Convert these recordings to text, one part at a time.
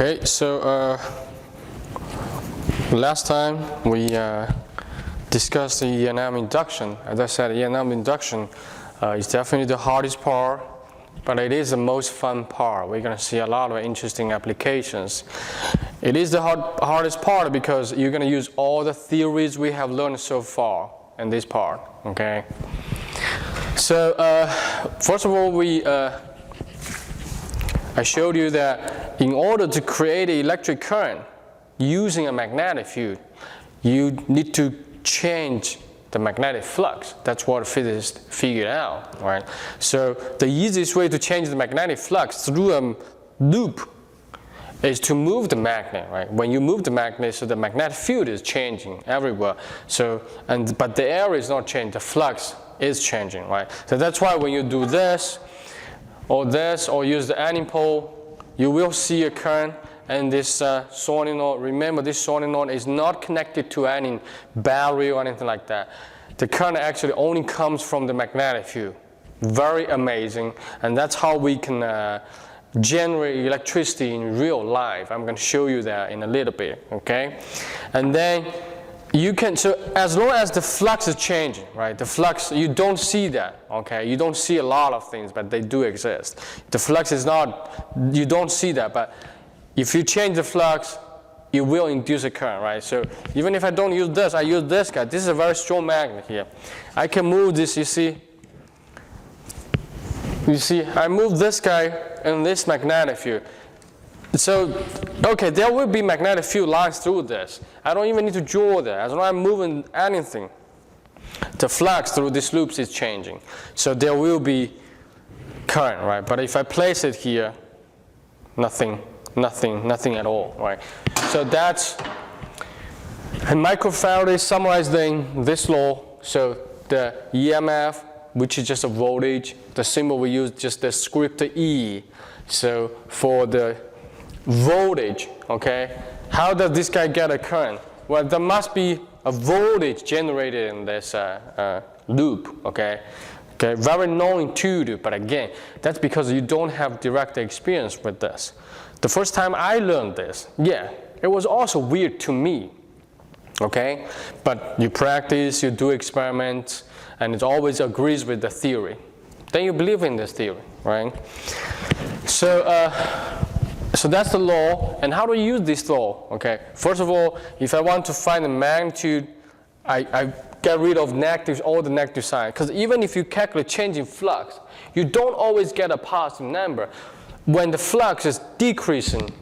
Okay, so last time we discussed the ENM induction. As I said, ENM induction is definitely the hardest part, but it is the most fun part. We're going to see a lot of interesting applications. It is the hardest part because you're going to use all the theories we have learned so far in this part, okay? So first of all, I showed you that in order to create an electric current using a magnetic field, you need to change the magnetic flux. That's what physicists figured out, right? So the easiest way to change the magnetic flux through a loop is to move the magnet, right? When you move the magnet, so the magnetic field is changing everywhere. So, but the area is not changing, the flux is changing, right? So that's why when you do this, or use the antipole, you will see a current, and this solenoid, remember this solenoid is not connected to any battery or anything like that. The current actually only comes from the magnetic field. Very amazing, and that's how we can generate electricity in real life. I'm going to show you that in a little bit, okay? And then you can, so as long as the flux is changing, right? The flux, you don't see that, okay? You don't see a lot of things, but they do exist. The flux is not, you don't see that, but if you change the flux, it will induce a current, right? So even if I don't use this, I use this guy. This is a very strong magnet here. I can move this, you see? You see, I move this guy and this magnetic field. So, okay, there will be magnetic field lines through this. I don't even need to draw that. As long as I'm moving anything, the flux through these loops is changing. So there will be current, right? But if I place it here, nothing at all, right? So that's, and microfaraday summarizing this law. So the EMF, which is just a voltage, the symbol we use just the script E. So for the voltage, okay, how does this guy get a current? Well, there must be a voltage generated in this loop, okay? Okay, very non-intuitive, but again, that's because you don't have direct experience with this. The first time I learned this, yeah, it was also weird to me, okay? But you practice, you do experiments, and it always agrees with the theory. Then you believe in this theory, right? So that's the law, and how do you use this law? Okay, first of all, if I want to find the magnitude, I get rid of all the negative signs, because even if you calculate change in flux, you don't always get a positive number. When the flux is decreasing,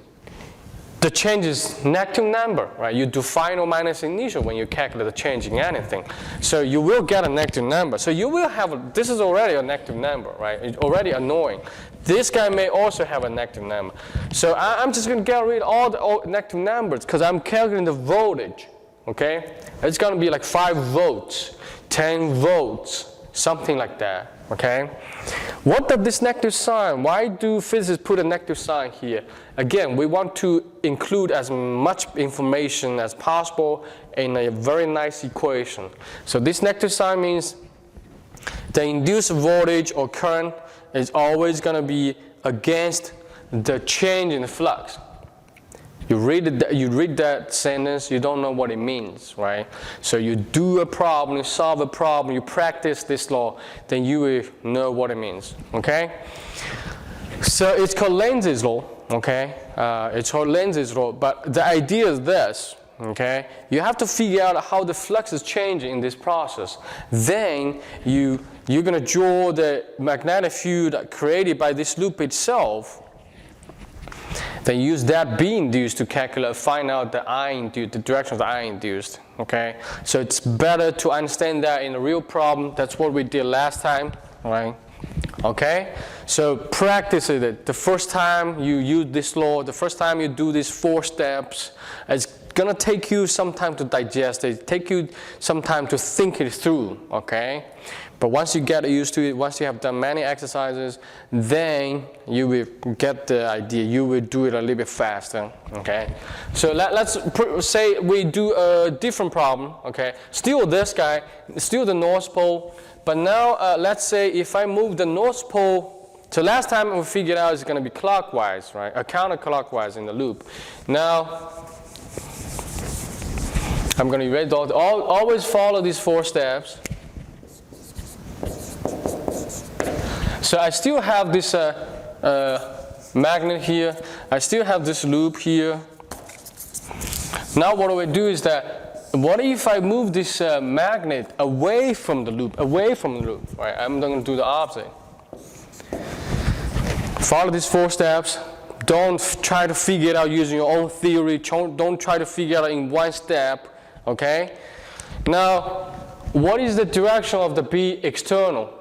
the change is negative number, right? You do final minus initial when you calculate the change in anything. So you will get a negative number. So you will have, this is already a negative number, right? It's already annoying. This guy may also have a negative number. So I'm just going to get rid of all the negative numbers because I'm calculating the voltage, okay? It's going to be like 5 volts, 10 volts, something like that, okay? What does this negative sign? Why do physicists put a negative sign here? Again, we want to include as much information as possible in a very nice equation. So this negative sign means the induced voltage or current is always going to be against the change in the flux. You read that sentence, you don't know what it means, right? So you do a problem, you solve a problem, you practice this law, then you will know what it means, okay? So it's called Lenz's law, okay? It's called Lenz's law, but the idea is this, okay? You have to figure out how the flux is changing in this process. Then you're going to draw the magnetic field created by this loop itself. Then use that B induced to calculate, find out the I induced, the direction of the I induced, okay? So it's better to understand that in a real problem. That's what we did last time, right? Okay? So practice it. The first time you use this law, the first time you do these 4 steps, it's gonna take you some time to digest it, take you some time to think it through, okay? But once you get used to it, once you have done many exercises, then you will get the idea. You will do it a little bit faster, okay? So let's say we do a different problem, okay? Still this guy, still the North Pole, but now let's say if I move the North Pole So last time we figured out it's going to be clockwise, right? Counterclockwise in the loop. Now, I'm going to erase always follow these 4 steps. So I still have this magnet here. I still have this loop here. Now what do I do is that, what if I move this magnet away from the loop, right? I'm going to do the opposite. Follow these 4 steps. Don't try to figure it out using your own theory. Don't try to figure it out in 1 step, okay? Now, what is the direction of the B external?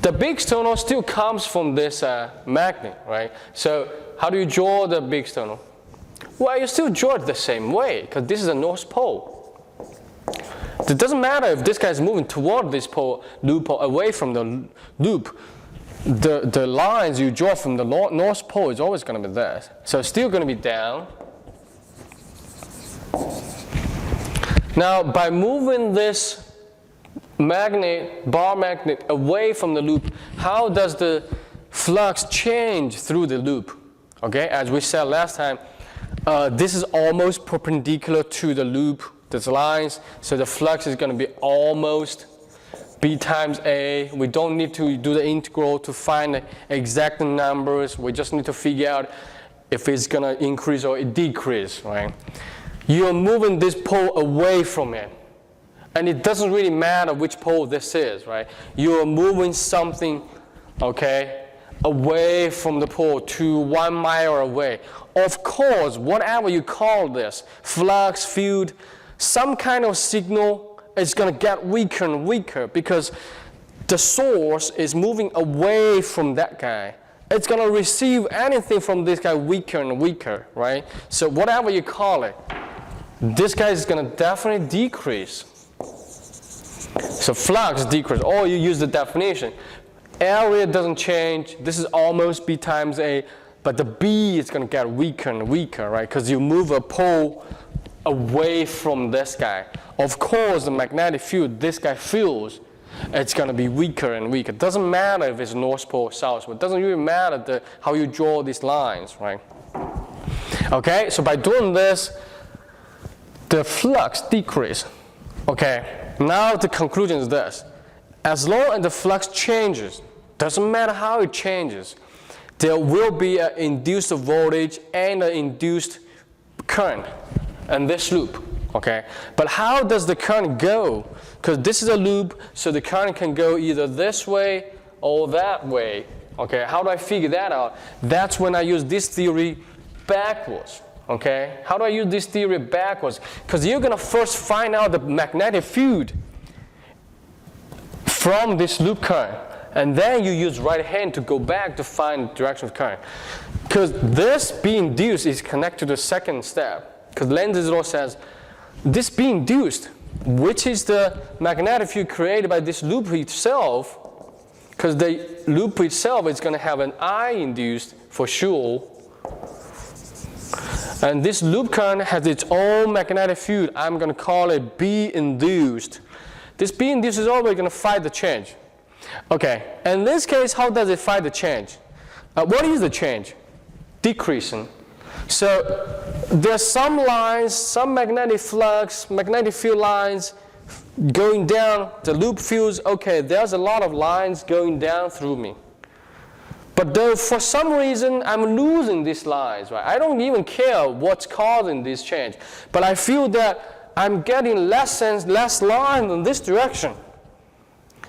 The B external still comes from this magnet, right? So how do you draw the B external? Well, you still draw it the same way, because this is a north pole. It doesn't matter if this guy is moving toward this loop or away from the loop. The lines you draw from the north pole is always going to be there. So it's still going to be down. Now, by moving this bar magnet away from the loop, how does the flux change through the loop? Okay, as we said last time, this is almost perpendicular to the loop, these lines, so the flux is going to be almost B times A. We don't need to do the integral to find the exact numbers. We just need to figure out if it's going to increase or decrease, right? You're moving this pole away from it. And it doesn't really matter which pole this is, right? You're moving something, okay, away from the pole to 1 mile away. Of course, whatever you call this, flux, field, some kind of signal, it's going to get weaker and weaker because the source is moving away from that guy. It's going to receive anything from this guy weaker and weaker, right? So whatever you call it, this guy is going to definitely decrease. So flux decrease, or you use the definition. Area doesn't change. This is almost B times A, but the B is going to get weaker and weaker, right? Because you move a pole away from this guy. Of course, the magnetic field this guy feels, it's going to be weaker and weaker. It doesn't matter if it's north pole or south pole. It doesn't really matter how you draw these lines, right? Okay, so by doing this, the flux decrease. Okay, now the conclusion is this. As long as the flux changes, doesn't matter how it changes, there will be an induced voltage and an induced current in this loop, okay? But how does the current go? Because this is a loop, so the current can go either this way or that way, okay? How do I figure that out? That's when I use this theory backwards, okay? How do I use this theory backwards? Because you're going to first find out the magnetic field from this loop current, and then you use right hand to go back to find the direction of current. Because this B induced is connected to the second step. Because Lenz's law says, this B induced, which is the magnetic field created by this loop itself, because the loop itself is going to have an I induced for sure. And this loop current has its own magnetic field. I'm going to call it B induced. This B induced is always going to fight the change. Okay, in this case, how does it fight the change? What is the change? Decreasing. So there's some lines, some magnetic flux, magnetic field lines going down. The loop feels, okay, there's a lot of lines going down through me. But though for some reason I'm losing these lines, right? I don't even care what's causing this change. But I feel that I'm getting less line in this direction.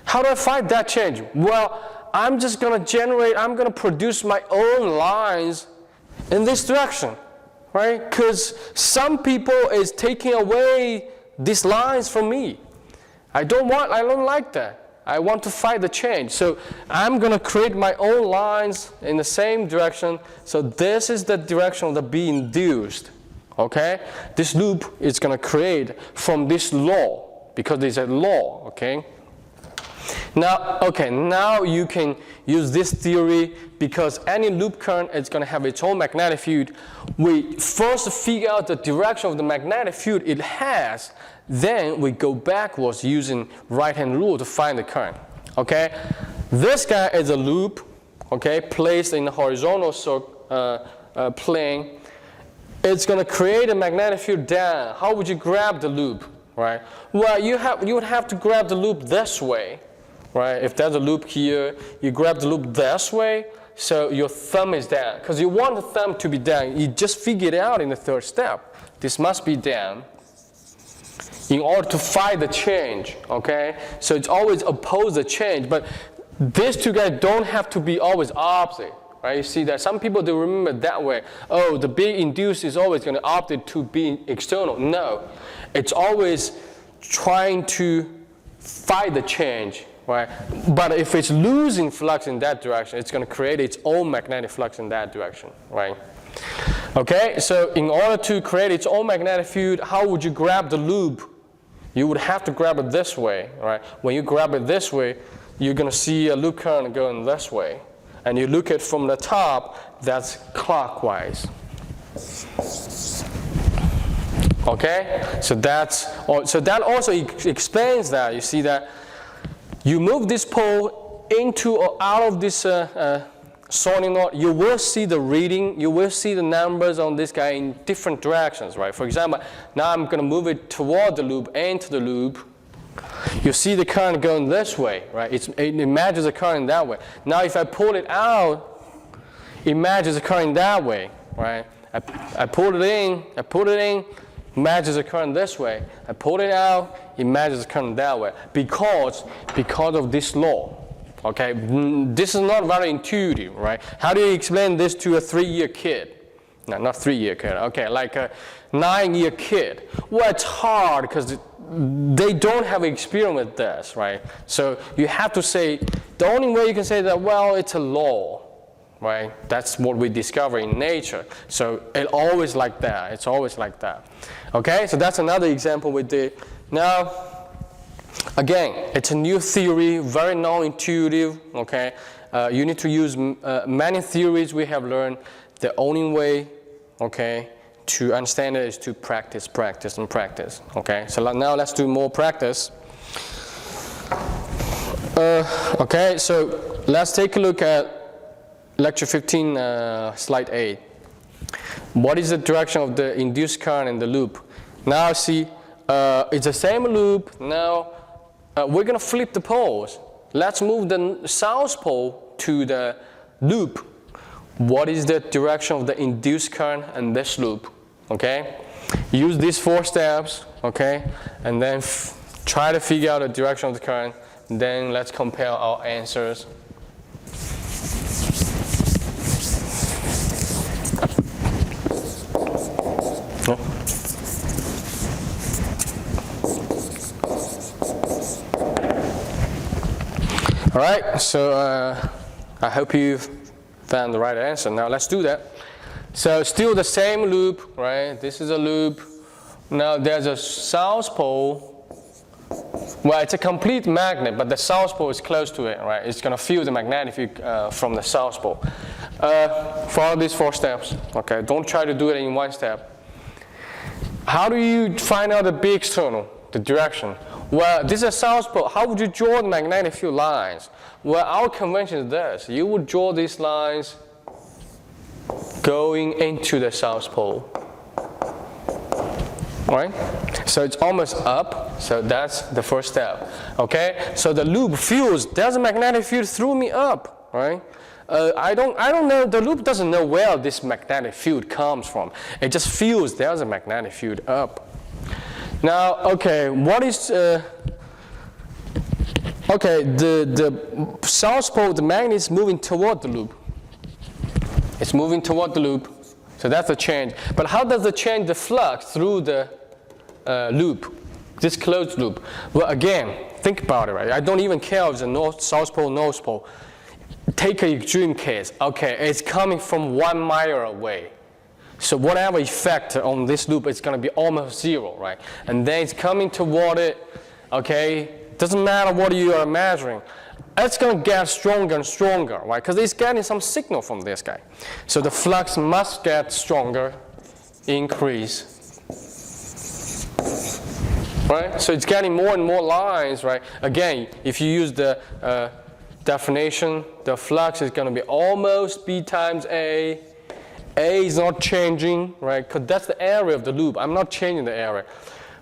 How do I fight that change? Well, I'm just going to produce my own lines in this direction, right? Because some people is taking away these lines from me. I don't like that. I want to fight the change. So I'm going to create my own lines in the same direction. So this is the direction of the B induced, okay? This loop is going to create from this law, because there's a law, okay? Now you can use this theory, because any loop current is going to have its own magnetic field. We first figure out the direction of the magnetic field it has, then we go backwards using right-hand rule to find the current. Okay? This guy is a loop, okay, placed in the horizontal plane, it's going to create a magnetic field down. How would you grab the loop, right? Well, you would have to grab the loop this way, right? If there's a loop here, you grab the loop this way, so your thumb is down. Because you want the thumb to be down. You just figure it out in the third step. This must be down in order to fight the change, okay? So it's always oppose the change, but these two guys don't have to be always opposite. Right, you see that some people, they remember that way. Oh, the big induced is always going to opt it to be external. No, it's always trying to fight the change, right? But if it's losing flux in that direction, it's going to create its own magnetic flux in that direction, right? Okay, so in order to create its own magnetic field, how would you grab the loop? You would have to grab it this way, right? When you grab it this way, you're going to see a loop current going this way. And you look at from the top, that's clockwise. Okay, so that also explains that. You see that you move this pole into or out of this solenoid, you will see the reading, you will see the numbers on this guy in different directions, right? For example, now I'm going to move it toward the loop, into the loop. You see the current going this way, right? It imagines the current that way. Now if I pull it out, it imagines the current that way, right? I pull it in, imagines the current this way. I pull it out, imagines the current that way. Because of this law, okay? This is not very intuitive, right? How do you explain this to a 3-year kid? No, not 3-year kid, okay, like a 9-year kid. Well, it's hard because they don't have experience with this, right? So you have to say, the only way you can say that, well, it's a law, right? That's what we discover in nature. So it's always like that. It's always like that. Okay, so that's another example we did. Now, again, it's a new theory, very non-intuitive, okay? You need to use many theories we have learned. The only way, okay, to understand it is to practice, practice, and practice. Okay, so now let's do more practice. Okay, so let's take a look at lecture 15, slide 8. What is the direction of the induced current in the loop? Now see, it's the same loop. Now we're going to flip the poles. Let's move the south pole to the loop. What is the direction of the induced current in this loop? Okay, use these 4 steps, okay, and then try to figure out the direction of the current. Then let's compare our answers. All right, so I hope you've found the right answer. Now let's do that. So still the same loop, right? This is a loop. Now there's a south pole. Well, it's a complete magnet, but the south pole is close to it, right? It's going to feel the magnetic field from the south pole. Follow these 4 steps, okay? Don't try to do it in 1 step. How do you find out the big external, the direction? Well, this is a south pole. How would you draw the magnetic field lines? Well, our convention is this. You would draw these lines going into the south pole, right? So it's almost up, so that's the first step, okay? So the loop feels there's a magnetic field through me up, right? I don't know, the loop doesn't know where this magnetic field comes from. It just feels there's a magnetic field up. Now, okay, what is, okay, the south pole, the magnet is moving toward the loop. It's moving toward the loop, so that's the change. But how does it change the flux through the loop, this closed loop? Well, again, think about it, right? I don't even care if it's a north, south pole, north pole. Take an extreme case. Okay, it's coming from 1 mile away. So whatever effect on this loop is going to be almost 0, right? And then it's coming toward it, okay? Doesn't matter what you are measuring. It's going to get stronger and stronger, right? Because it's getting some signal from this guy. So the flux must get stronger, increase, right? So it's getting more and more lines, right? Again, if you use the definition, the flux is going to be almost B times A. A is not changing, right? Because that's the area of the loop. I'm not changing the area.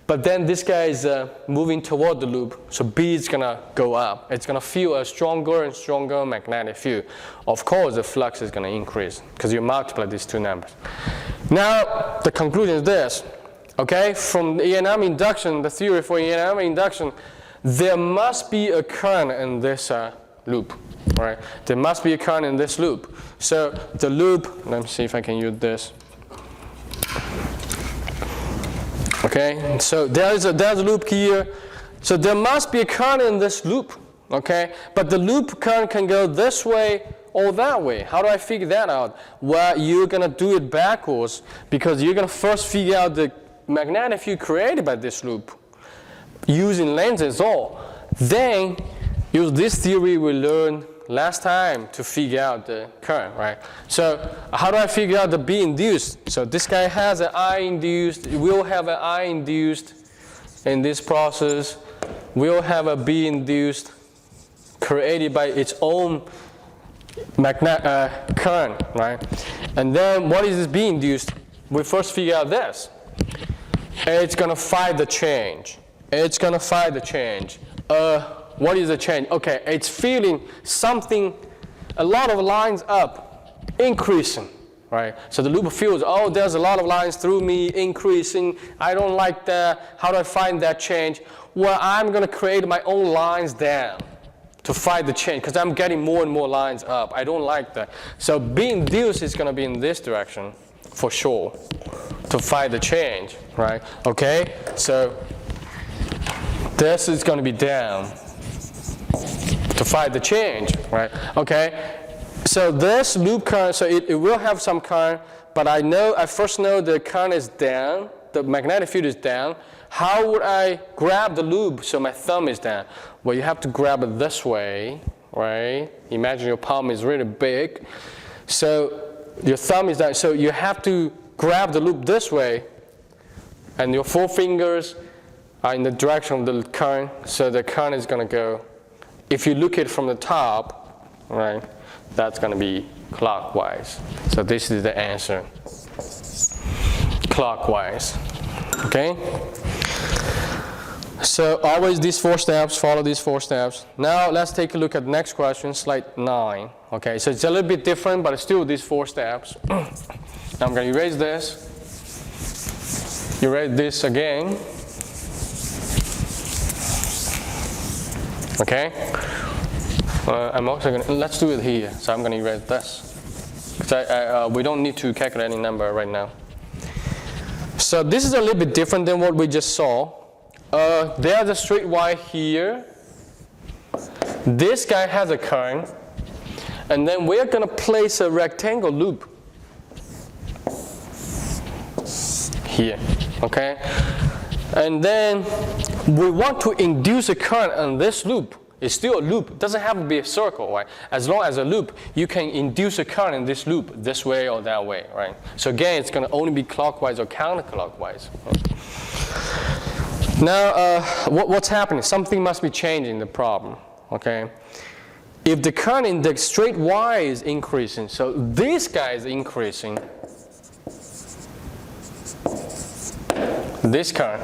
But then this guy is moving toward the loop, so B is going to go up. It's going to feel a stronger and stronger magnetic field. Of course, the flux is going to increase because you multiply these two numbers. Now, the conclusion is this. Okay, from the E&M induction, the theory for E&M induction, there must be a current in this loop, right? There must be a current in this loop. So the loop, let me see if I can use this. Okay, so there's a loop here. So there must be a current in this loop, okay? But the loop current can go this way or that way. How do I figure that out? Well, you're going to do it backwards because you're going to first figure out the magnetic field created by this loop using Lenz's law. Then use this theory we learned last time to figure out the current, right? So how do I figure out the B induced? So this guy has an I induced. We'll have an I induced in this process. We'll have a B induced created by its own current, right? And then what is this B induced? We first figure out this. It's going to fight the change. It's going to fight the change. What is the change? Okay, it's feeling something, a lot of lines up, increasing, right? So the loop feels, oh, there's a lot of lines through me, increasing. I don't like that. How do I find that change? Well, I'm going to create my own lines down to fight the change because I'm getting more and more lines up. I don't like that. So B induced is going to be in this direction for sure to fight the change, right? Okay, so this is going to be down to fight the change, right? Okay, so this loop current, so it will have some current, but I first know the current is down, the magnetic field is down. How would I grab the loop so my thumb is down? Well, you have to grab it this way, right? Imagine your palm is really big. So your thumb is down, so you have to grab the loop this way, and your four fingers are in the direction of the current, so the current is going to go, if you look at it from the top, right, that's going to be clockwise. So this is the answer, clockwise, okay? So always these four steps, follow these four steps. Now let's take a look at the next question, slide 9. Okay, so it's a little bit different, but it's still these four steps. Now I'm going to erase this. Erase this again. Okay. I'm also going to, let's do it here. So I'm going to erase this. Because we don't need to calculate any number right now. So this is a little bit different than what we just saw. There's a straight wire here. This guy has a current. And then we're going to place a rectangle loop here, okay? And then we want to induce a current on this loop. It's still a loop. It doesn't have to be a circle, right? As long as a loop, you can induce a current in this loop, this way or that way, right? So again, it's going to only be clockwise or counterclockwise. Right? Now, what's happening? Something must be changing in the problem, okay? If the current in the straight wire is increasing, so this guy is increasing, this current.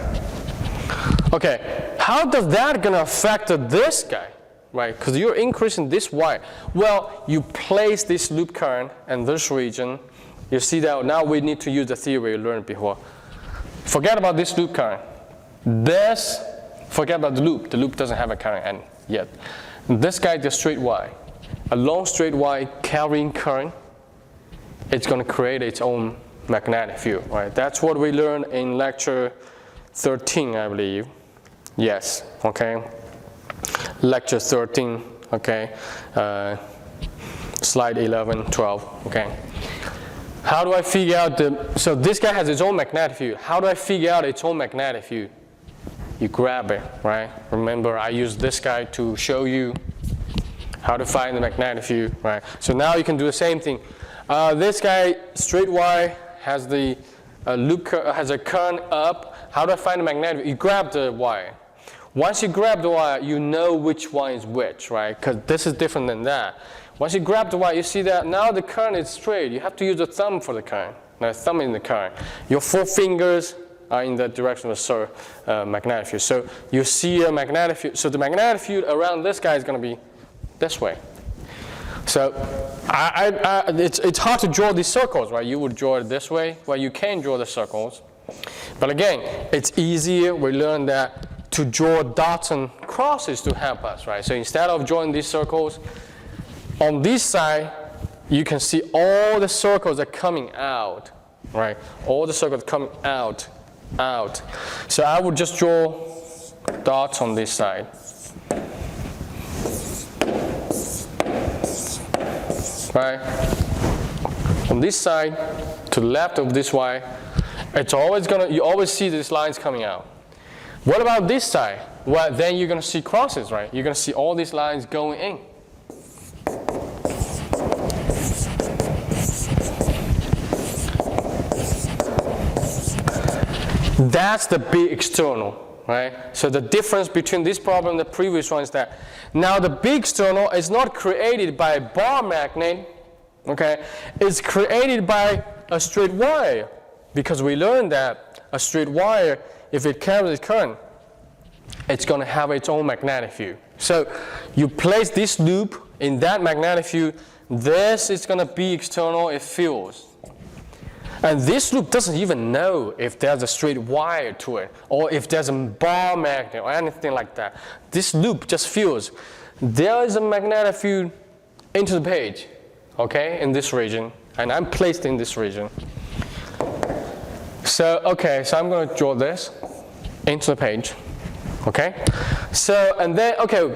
Okay, how does that gonna affect this guy, right? Because you're increasing this wire. Well, you place this loop current in this region. You see that now we need to use the theory you learned before. Forget about this loop current. Forget about the loop. The loop doesn't have a current yet. This guy, the straight wire, a long straight wire carrying current, it's going to create its own magnetic field, right? That's what we learned in lecture 13, I believe. Yes, okay. Lecture 13, okay. Slide 11, 12, okay. How do I figure out so this guy has its own magnetic field. How do I figure out its own magnetic field? You grab it, right? Remember, I used this guy to show you how to find the magnetic field, right? So now you can do the same thing. This guy, straight wire, has the loop has a current up. How do I find the magnetic field? You grab the wire. Once you grab the wire, you know which one is which, right? Because this is different than that. Once you grab the wire, you see that now the current is straight. You have to use the thumb for the current. Now, thumb in the current. Your 4 fingers are in the direction of the magnetic field. So you see a magnetic field. So the magnetic field around this guy is going to be this way. So it's hard to draw these circles, right? You would draw it this way. Well, you can draw the circles. But again, it's easier. We learned that to draw dots and crosses to help us, right? So instead of drawing these circles, on this side, you can see all the circles are coming out, right? All the circles coming out. So I would just draw dots on this side. Right? On this side, to the left of this wire, you always see these lines coming out. What about this side? Well, then you're going to see crosses, right? You're going to see all these lines going in. That's the big external, right? So the difference between this problem and the previous one is that now the big external is not created by a bar magnet, okay? It's created by a straight wire, because we learned that a straight wire, if it carries current, it's going to have its own magnetic field. So you place this loop in that magnetic field, this is going to be external, it feels. And this loop doesn't even know if there's a straight wire to it, or if there's a bar magnet, or anything like that. This loop just feels there is a magnetic field into the page, okay, in this region, and I'm placed in this region. So, okay, so I'm going to draw this into the page, okay? So, and then, okay,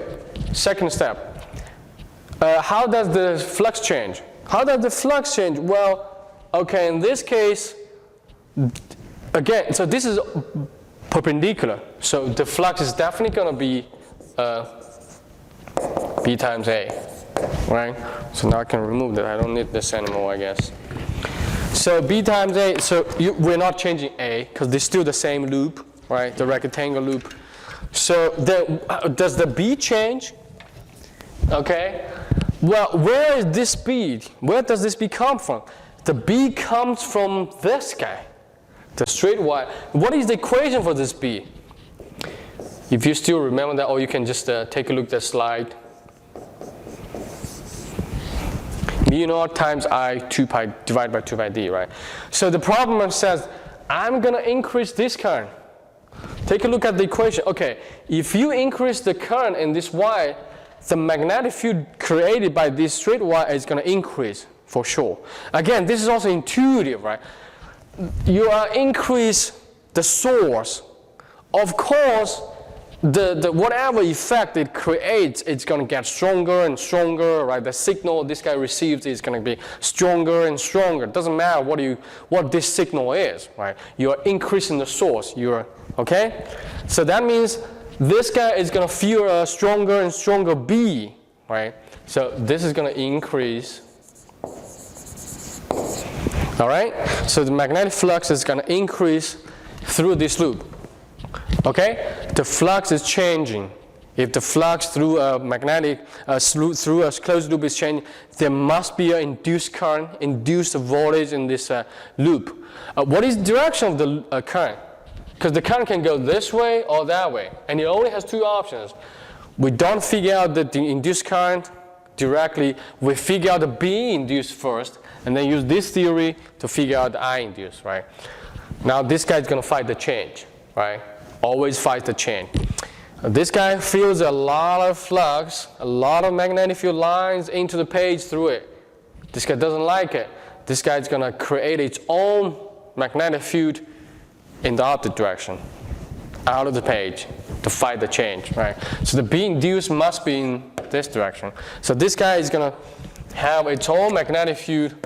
second step. How does the flux change? How does the flux change? Well, okay, in this case, again, so this is perpendicular. So the flux is definitely going to be B times A, right? So now I can remove that. I don't need this anymore, I guess. So B times A, so we're not changing A, because they're still the same loop, right? The rectangle loop. So does the B change? Okay. Well, where is this B? Where does this B come from? The B comes from this guy, the straight wire. What is the equation for this B? If you still remember that, or you can just take a look at the slide. mu naught times I 2 pi divided by 2 pi d, right? So the problem says, I'm going to increase this current. Take a look at the equation. Okay, if you increase the current in this wire, the magnetic field created by this straight wire is going to increase for sure. Again, this is also intuitive, right? You increase the source. Of course, the whatever effect it creates, it's going to get stronger and stronger, right? The signal this guy receives is going to be stronger and stronger. It doesn't matter what this signal is, right? You're increasing the source. Okay? So that means this guy is going to feel a stronger and stronger B, right? So this is going to increase. All right? So the magnetic flux is going to increase through this loop. Okay? The flux is changing. If the flux through a through a closed loop is changing, there must be an induced current, induced voltage in this loop. What is the direction of the current? Because the current can go this way or that way, and it only has two options. We don't figure out the induced current directly. We figure out the B induced first, and then use this theory to figure out the I induced, right? Now this guy is going to fight the change, right? Always fight the change. This guy feels a lot of flux, a lot of magnetic field lines into the page through it. This guy doesn't like it. This guy is going to create its own magnetic field in the opposite direction, out of the page, to fight the change, right? So the B induced must be in this direction. So this guy is going to have its own magnetic field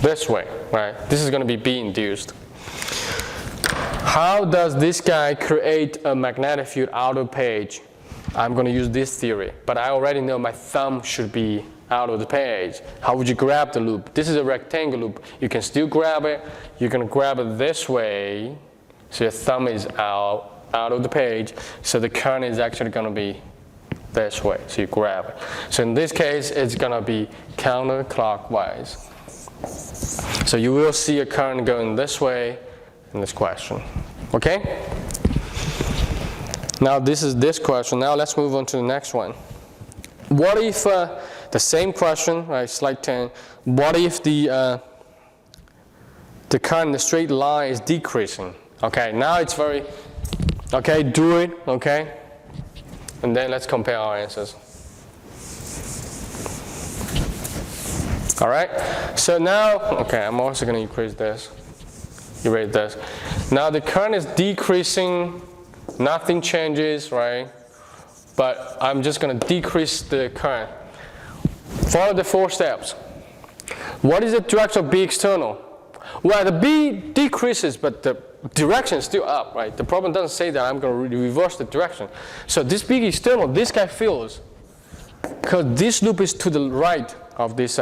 this way, right? This is going to be B induced. How does this guy create a magnetic field out of page? I'm going to use this theory, but I already know my thumb should be out of the page. How would you grab the loop? This is a rectangle loop. You can still grab it. You're going to grab it this way, so your thumb is out out of the page, so the current is actually going to be this way, so you grab it. So in this case, it's going to be counterclockwise. So you will see a current going this way in this question. Okay? Now this is this question. Now let's move on to the next one. What if the same question, right, slide 10, what if the current in the straight line is decreasing? Okay, now it's very, okay, do it, okay? And then let's compare our answers. All right, so now, okay, I'm also going to increase this, erase this. Now the current is decreasing, nothing changes, right? But I'm just going to decrease the current. Follow the 4 steps. What is the direction of B external? Well, the B decreases, but the direction is still up, right? The problem doesn't say that I'm going to reverse the direction. So this B external, this guy feels, because this loop is to the right of this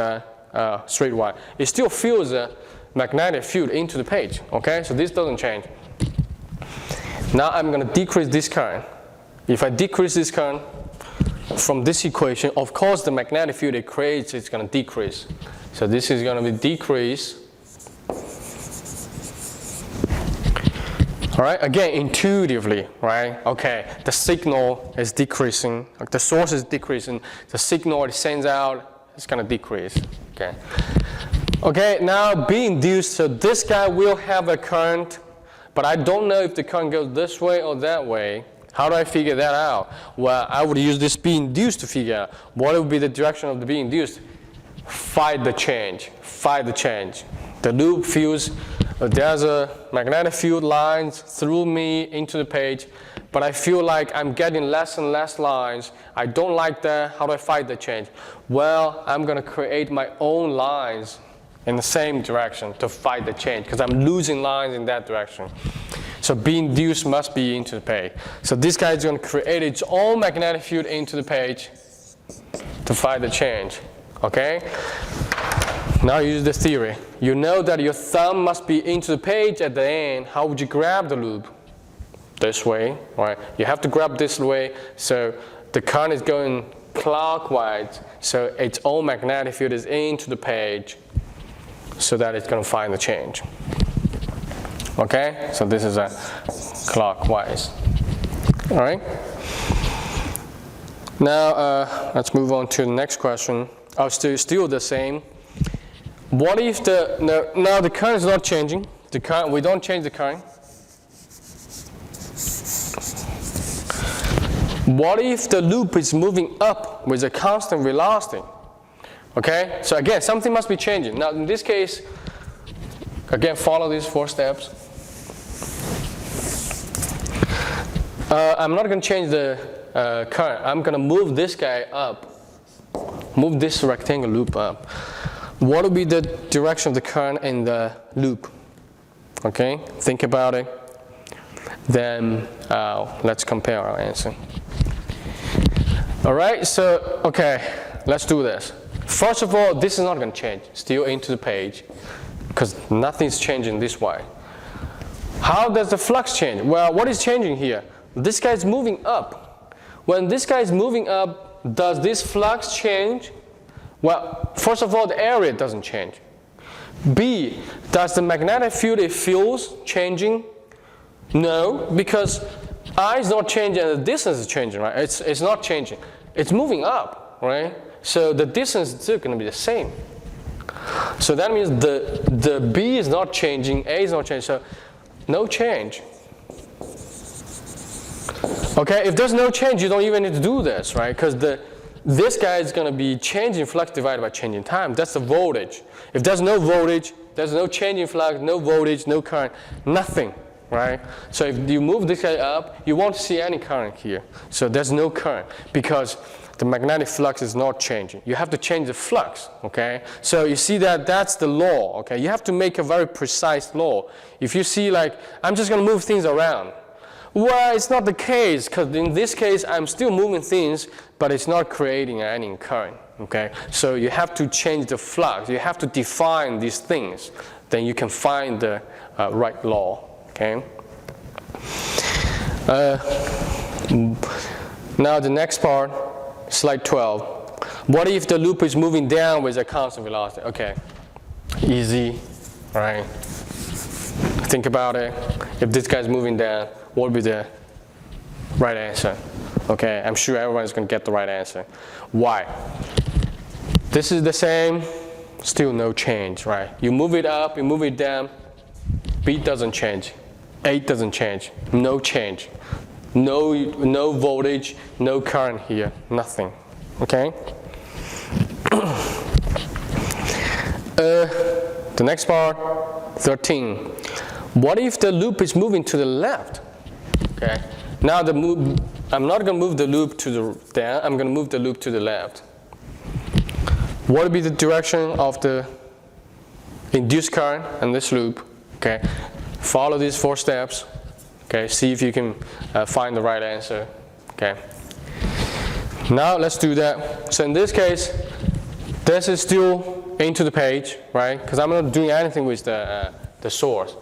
straight line, it still feels a magnetic field into the page, okay? So this doesn't change. Now I'm going to decrease this current. If I decrease this current from this equation, of course the magnetic field it creates is going to decrease. So this is going to be decrease. All right, again, intuitively, right? Okay, the signal is decreasing, the source is decreasing, the signal it sends out is going to decrease, okay? Okay, now B induced, so this guy will have a current, but I don't know if the current goes this way or that way. How do I figure that out? Well, I would use this B induced to figure out what would be the direction of the B induced. Fight the change, fight the change. The loop feels, there's a magnetic field lines through me into the page, but I feel like I'm getting less and less lines. I don't like that. How do I fight the change? Well, I'm going to create my own lines in the same direction to fight the change, because I'm losing lines in that direction. So B induced must be into the page. So this guy is going to create its own magnetic field into the page to fight the change. Okay? Now use the theory. You know that your thumb must be into the page at the end. How would you grab the loop? This way, right? You have to grab this way, so the current is going clockwise, so its own magnetic field is into the page, so that it's going to find the change. Okay? So this is a clockwise. All right? Now let's move on to the next question. Oh, still the same. What if now the current is not changing? The current, we don't change the current. What if the loop is moving up with a constant velocity? Okay, so again, something must be changing. Now in this case, again, follow these 4 steps. I'm not going to change the current. I'm going to move this guy up, move this rectangle loop up. What will be the direction of the current in the loop? Okay, think about it. Then let's compare our answer. All right, so okay, let's do this. First of all, this is not going to change, still into the page, because nothing's changing this way. How does the flux change? Well, what is changing here? This guy is moving up. When this guy is moving up, does this flux change? Well, first of all, the area doesn't change. B, does the magnetic field it feels changing? No, because I is not changing and the distance is changing, right? It's not changing. It's moving up, right? So the distance is still going to be the same. So that means the B is not changing, A is not changing, so no change. Okay, if there's no change, you don't even need to do this, right? Because this guy is going to be changing flux divided by changing time. That's the voltage. If there's no voltage, there's no change in flux, no voltage, no current, nothing, right? So if you move this guy up, you won't see any current here. So there's no current because the magnetic flux is not changing. You have to change the flux, okay? So you see that that's the law, okay? You have to make a very precise law. If you see like, I'm just going to move things around. Well, it's not the case, because in this case, I'm still moving things, but it's not creating any current, okay? So you have to change the flux. You have to define these things. Then you can find the right law, okay? Now the next part, slide 12. What if the loop is moving down with a constant velocity? Okay, easy, right? Think about it. If this guy's moving down, what would be the right answer? Okay, I'm sure everyone's going to get the right answer. Why? This is the same, still no change, right? You move it up, you move it down, beat doesn't change, 8 doesn't change, no change. No voltage, no current here, nothing, okay? The next part, 13. What if the loop is moving to the left? Okay. Now the move, I'm not going to move the loop to the down, I'm going to move the loop to the left. What would be the direction of the induced current in this loop? Okay. Follow these 4 steps. Okay. See if you can find the right answer. Okay. Now let's do that. So in this case, this is still into the page, right? Because I'm not doing anything with the source.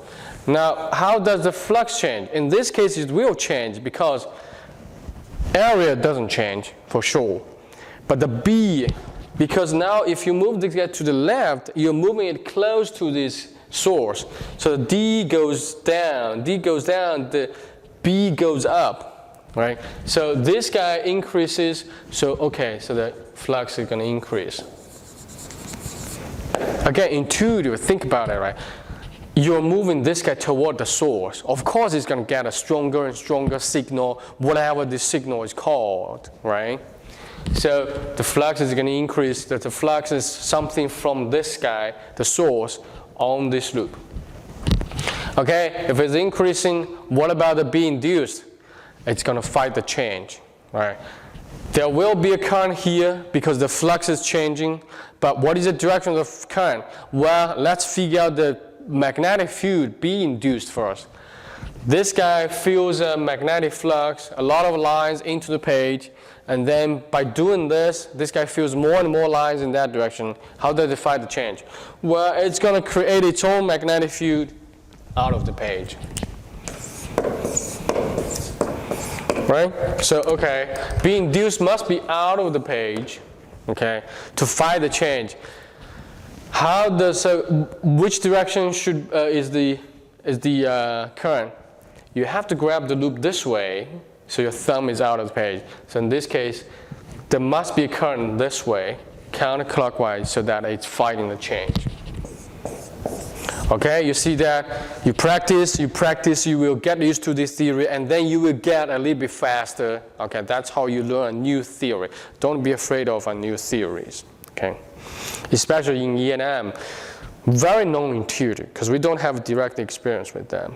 Now, how does the flux change? In this case, it will change because area doesn't change for sure. But the B, because now if you move this guy to the left, you're moving it close to this source. So the D goes down, the B goes up, right? So this guy increases, so okay, so the flux is going to increase. Again, intuitive, think about it, right? You're moving this guy toward the source. Of course, it's going to get a stronger and stronger signal, whatever this signal is called, right? So the flux is going to increase. That the flux is something from this guy, the source, on this loop. Okay, if it's increasing, what about the B induced? It's going to fight the change, right? There will be a current here because the flux is changing, but what is the direction of the current? Well, let's figure out the magnetic field B induced first. This guy feels a magnetic flux, a lot of lines into the page, and then by doing this, this guy feels more and more lines in that direction. How does it fight the change? Well, it's going to create its own magnetic field out of the page. Right? So, okay, B induced must be out of the page, okay, to fight the change. How does, which direction should, is the current? You have to grab the loop this way, so your thumb is out of the page. So in this case, there must be a current this way, counterclockwise, so that it's fighting the change. Okay, you see that? You practice, you will get used to this theory, and then you will get a little bit faster. Okay, that's how you learn a new theory. Don't be afraid of new theories. Okay, especially in E&M, very non-intuitive, because we don't have direct experience with them.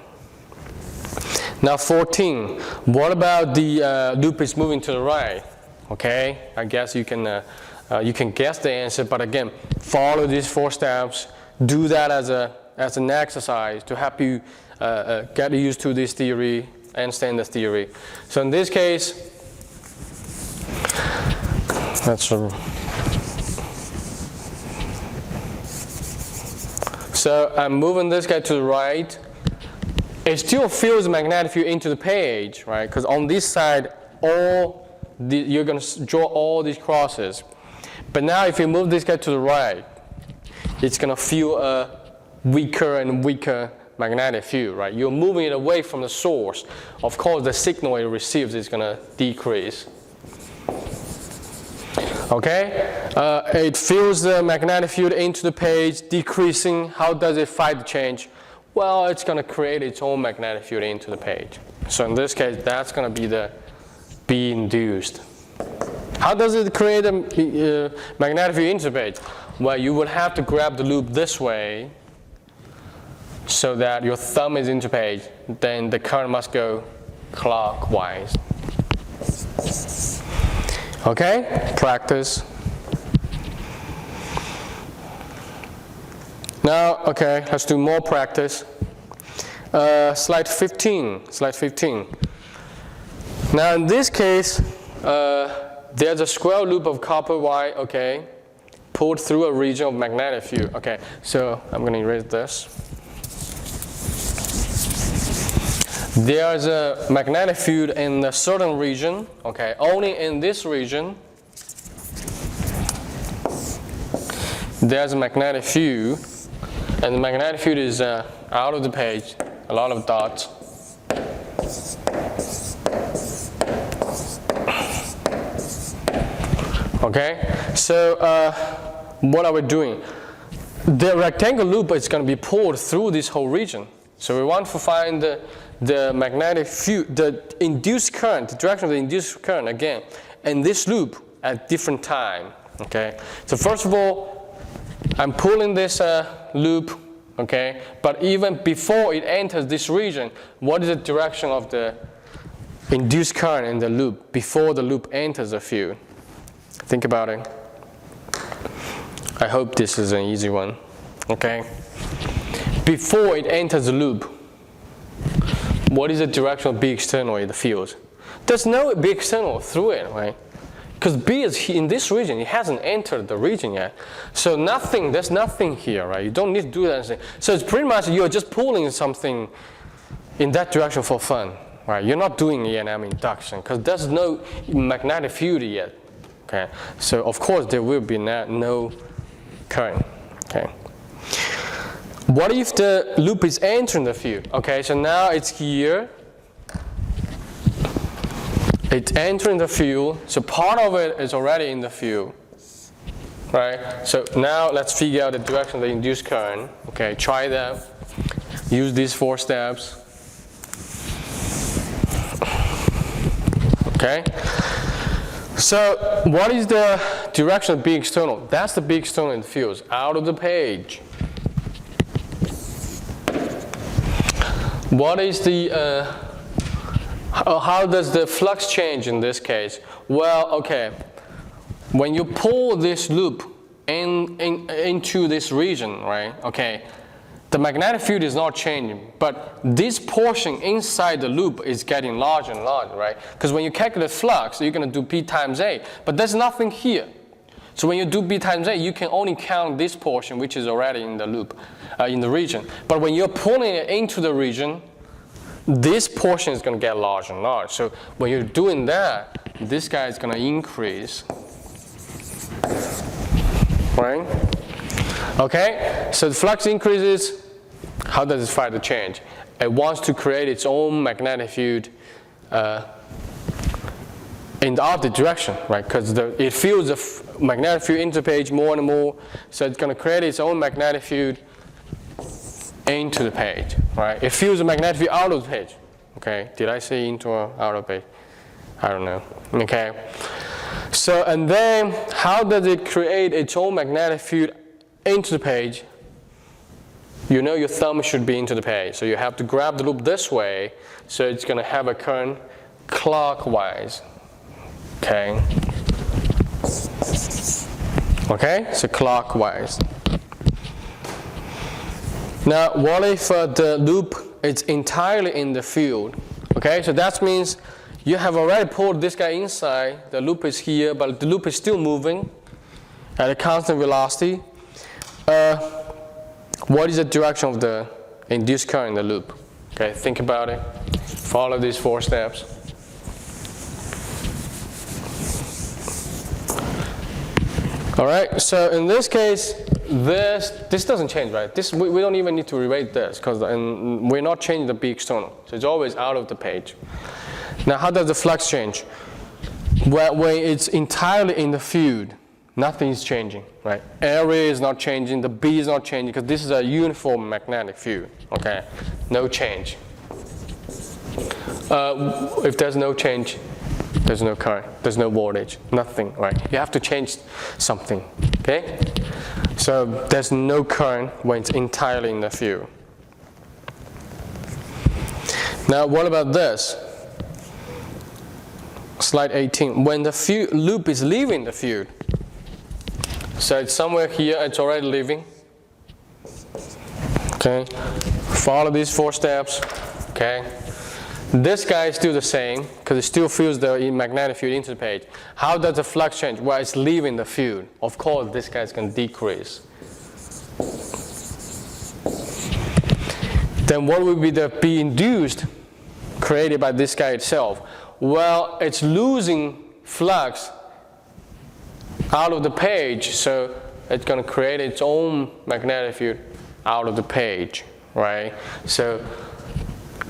Now 14, what about the loop is moving to the right? Okay, I guess you can guess the answer, but again, follow these 4 steps. Do that as an exercise to help you get used to this theory, understand the theory. So in this case, so I'm moving this guy to the right. It still feels the magnetic field into the page, right? Because on this side, you're going to draw all these crosses. But now if you move this guy to the right, it's going to feel a weaker and weaker magnetic field, right? You're moving it away from the source. Of course, the signal it receives is going to decrease. Okay? It feels the magnetic field into the page, decreasing. How does it fight the change? Well, it's going to create its own magnetic field into the page. So in this case, that's going to be the B induced. How does it create a magnetic field into the page? Well, you would have to grab the loop this way so that your thumb is into page. Then the current must go clockwise. Okay? Practice. Now, okay, let's do more practice. Slide 15. Now, in this case, there's a square loop of copper wire, okay, pulled through a region of magnetic field. Okay, so I'm going to erase this. there's a magnetic field in a certain region, okay, only in this region there's a magnetic field, and the magnetic field is out of the page, a lot of dots. Okay, so what are we doing? The rectangle loop is going to be pulled through this whole region. So we want to find the magnetic field, the induced current, the direction of the induced current again, in this loop at different time. Okay, so first of all, I'm pulling this loop. Okay, but even before it enters this region, what is the direction of the induced current in the loop before the loop enters the field? Think about it. I hope this is an easy one. Okay, before it enters the loop, what is the direction of B external in the field? There's no B external through it, right? Because B is in this region, it hasn't entered the region yet. So there's nothing here, right? You don't need to do that. So it's pretty much you're just pulling something in that direction for fun, right? You're not doing E&M induction because there's no magnetic field yet. Okay, so of course there will be no current. Okay. What if the loop is entering the field? Okay, so now it's here. It's entering the field, so part of it is already in the field, right? So now let's figure out the direction of the induced current. Okay, try that. Use these 4 steps. Okay. So what is the direction of B external? That's the B external in the fields, out of the page. What is the, how does the flux change in this case? Well, okay, when you pull this loop into this region, right, okay, the magnetic field is not changing, but this portion inside the loop is getting larger and larger, right? Because when you calculate flux, you're going to do B times A, but there's nothing here. So when you do B times A, you can only count this portion, which is already in the loop, in the region. But when you're pulling it into the region, this portion is going to get larger and larger. So when you're doing that, this guy is going to increase, right? Okay, so the flux increases. How does it fight the change? It wants to create its own magnetic field in the opposite direction, right? Because it feels the magnetic field into the page more and more, so it's going to create its own magnetic field into the page, right? It feels the magnetic field out of the page. Okay, did I say into or out of the page? I don't know. Okay, so and then how does it create its own magnetic field into the page? You know your thumb should be into the page, so you have to grab the loop this way, so it's going to have a current clockwise. Okay. Okay, so clockwise. Now, what if the loop is entirely in the field? Okay, so that means you have already pulled this guy inside. The loop is here, but the loop is still moving at a constant velocity. What is the direction of the induced current in the loop? Okay, think about it. Follow these 4 steps. All right, so in this case, this doesn't change, right? We don't even need to rewrite this because we're not changing the B external. So it's always out of the page. Now, how does the flux change? Well, when it's entirely in the field, nothing is changing, right? Area is not changing, the B is not changing because this is a uniform magnetic field, okay? No change. If there's no change, there's no current, there's no voltage, nothing, right? You have to change something, okay? So there's no current when it's entirely in the field. Now, what about this? Slide 18. When the loop is leaving the field, so it's somewhere here, it's already leaving. Okay, follow these 4 steps. Okay, this guy is still the same because it still feels the magnetic field into the page. How does the flux change? Well, it's leaving the field. Of course, this guy is going to decrease. Then what will be the B induced? created by this guy itself. Well, it's losing flux out of the page, so it's going to create its own magnetic field out of the page, right? So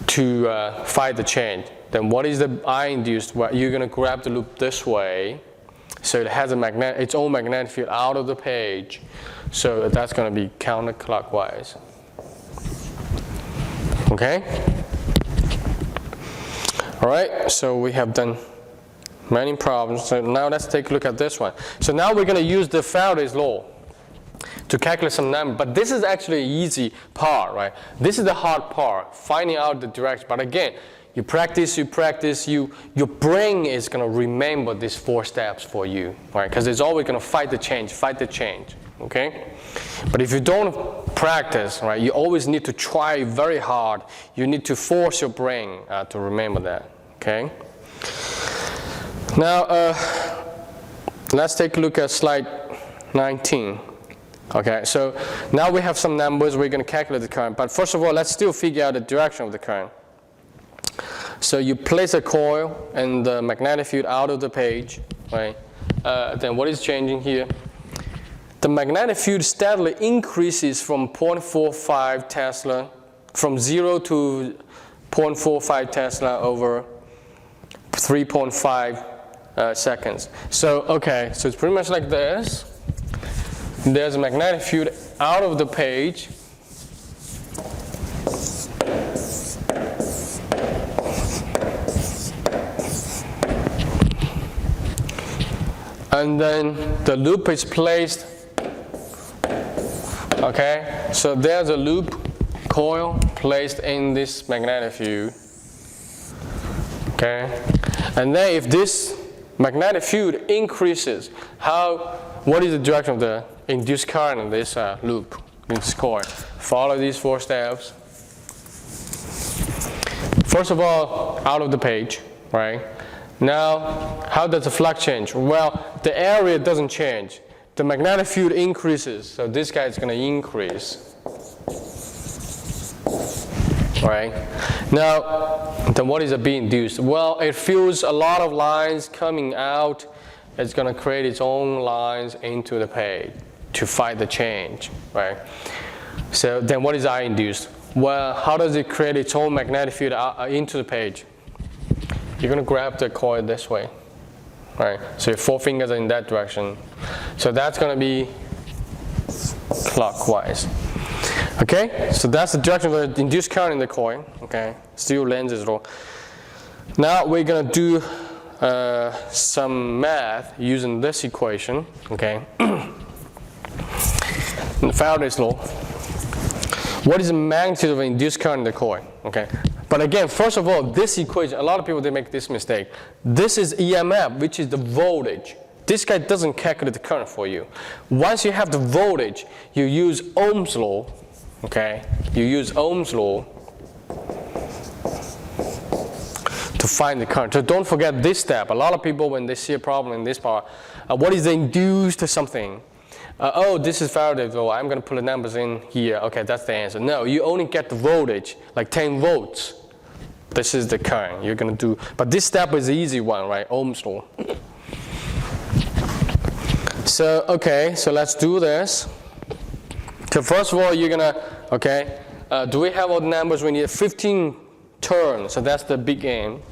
to fight the change. Then what is the I induced? Well, you're going to grab the loop this way, so it has its own magnetic field out of the page. So that's going to be counterclockwise. Okay? All right, so we have done many problems. So now let's take a look at this one. So now we're going to use the Faraday's law to calculate some number. But this is actually an easy part, right? This is the hard part, finding out the direction. But again, you practice, your brain is going to remember these 4 steps for you, right? Because it's always going to fight the change, okay? But if you don't practice, right, you always need to try very hard. You need to force your brain to remember that, okay? Now, let's take a look at slide 19. Okay, so now we have some numbers. We're going to calculate the current. But first of all, let's still figure out the direction of the current. So you place a coil and the magnetic field out of the page, right? Then what is changing here? The magnetic field steadily increases from 0.45 Tesla, from 0 to 0.45 Tesla over 3.5 seconds. So, okay, so it's pretty much like this. There's a magnetic field out of the page. And then the loop is placed. Okay, so there's a loop coil placed in this magnetic field. Okay, and then if this magnetic field increases, what is the direction of the induced current in this loop, in this coil? Follow these 4 steps. First of all, out of the page, right? Now, how does the flux change? Well, the area doesn't change. The magnetic field increases, so this guy is going to increase. Right? Now, then what is B induced? Well, it feels a lot of lines coming out. It's going to create its own lines into the page to fight the change, right? So then what is I induced? Well, how does it create its own magnetic field into the page? You're going to grab the coil this way, right? So your 4 fingers are in that direction. So that's going to be clockwise. Okay, so that's the direction of the induced current in the coil. Okay, still lenses law. Now we're going to do some math using this equation. Okay, in Faraday's law. What is the magnitude of induced current in the coil? Okay, but again, first of all, this equation, a lot of people, they make this mistake. This is EMF, which is the voltage. This guy doesn't calculate the current for you. Once you have the voltage, you use Ohm's law. Okay, you use Ohm's law to find the current. So don't forget this step. A lot of people, when they see a problem in this part, what is the induced something? Oh, this is Faraday's law. I'm going to put the numbers in here. Okay, that's the answer. No, you only get the voltage, like 10 volts. This is the current you're going to do. But this step is the easy one, right? Ohm's law. So, okay, so let's do this. So first of all, you're going to, okay, do we have all the numbers? We need 15 turns, so that's the big end.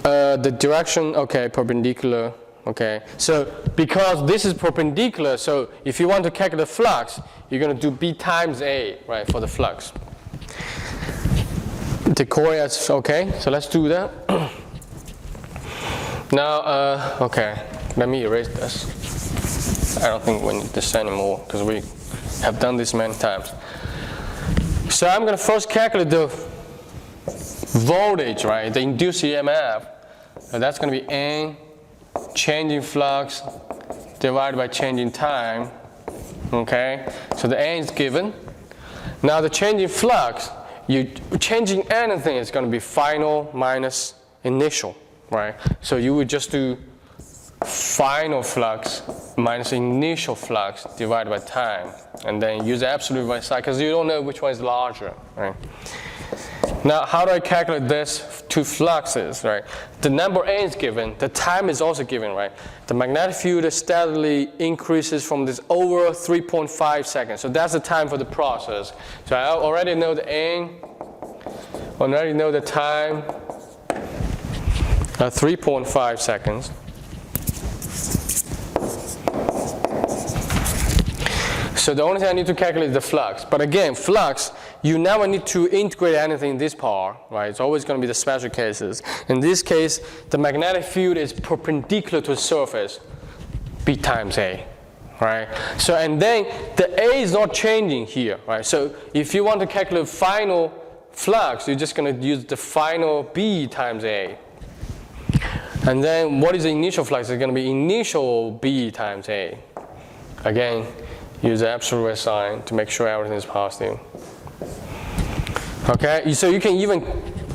The direction, okay, perpendicular, okay. So because this is perpendicular, so if you want to calculate the flux, you're going to do B times A, right, for the flux. The coil is, okay, so let's do that. Now, okay, let me erase this. I don't think we need this anymore because we have done this many times. So I'm going to first calculate the voltage, right? The induced EMF. So that's going to be N changing flux divided by changing time. Okay? So the N is given. Now the changing flux, changing anything is going to be final minus initial, right? So you would just do final flux minus initial flux divided by time, and then use absolute by side because you don't know which one is larger, right? Now, how do I calculate this two fluxes, right? The number n is given, the time is also given, right? The magnetic field steadily increases from this over 3.5 seconds. So that's the time for the process. So I already know the n, already know the time, 3.5 seconds. So the only thing I need to calculate is the flux. But again, flux, you never need to integrate anything in this part, right? It's always going to be the special cases. In this case, the magnetic field is perpendicular to the surface, B times A, right? So, and then the A is not changing here, right? So if you want to calculate final flux, you're just going to use the final B times A. And then what is the initial flux? It's going to be initial B times A. Again, use the absolute sign to make sure everything is positive. Okay, so you can even,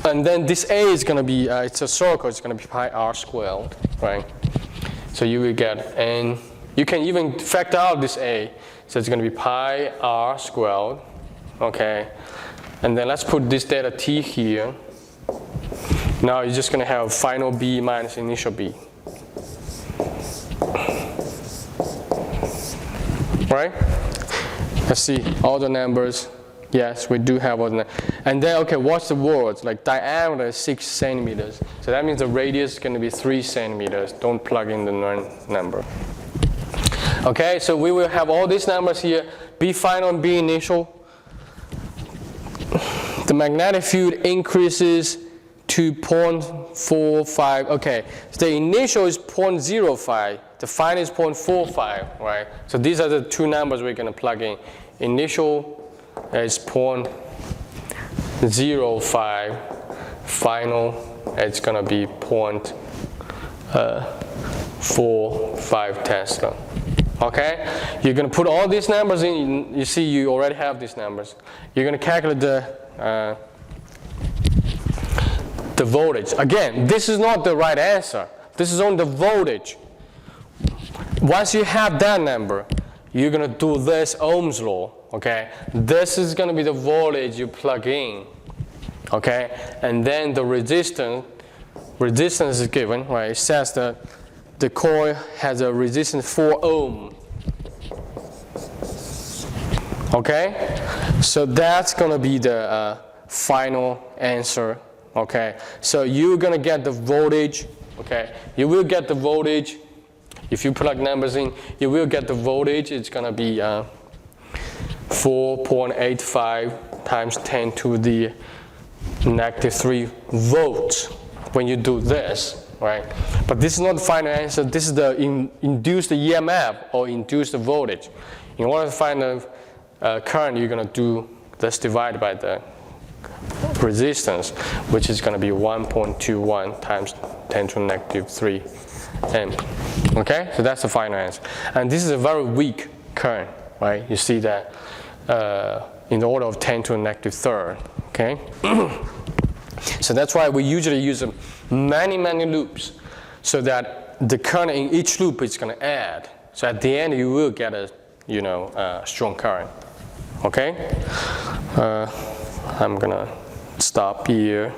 and then this A is going to be, it's a circle, it's going to be pi r squared, right? So you will get, and you can even factor out this A. So it's going to be pi r squared, okay? And then let's put this delta t here. Now you're just going to have final B minus initial B. Right? Let's see all the numbers. Yes, we do have all the numbers. And then, okay, what's the words? Like diameter is 6 centimeters. So that means the radius is going to be 3 centimeters. Don't plug in the number. Okay, so we will have all these numbers here. B final and B initial. The magnetic field increases to 0.45. Okay, so the initial is 0.05. The final is 0.45, right? So these are the two numbers we're going to plug in. Initial is 0.05. Final, it's going to be 0.45 Tesla. Okay? You're going to put all these numbers in. You see, you already have these numbers. You're going to calculate the voltage. Again, this is not the right answer. This is only the voltage. Once you have that number, you're going to do this Ohm's law, okay? This is going to be the voltage you plug in, okay? And then the resistance is given, right? It says that the coil has a resistance 4 ohm, okay? So that's going to be the final answer, okay? So you're going to get the voltage, okay? You will get the voltage. If you plug numbers in, you will get the voltage. It's going to be 4.85 times 10 to the negative 3 volts when you do this, right? But this is not the final answer. This is the induced EMF or induced voltage. In order to find the current, you're going to do this divided by the resistance, which is going to be 1.21 times 10 to the negative 3 amp. Okay, so that's the final answer. And this is a very weak current, right? You see that in the order of 10 to the negative third. Okay, so that's why we usually use many loops, so that the current in each loop is going to add. So at the end, you will get a strong current. Okay, I'm gonna stop here.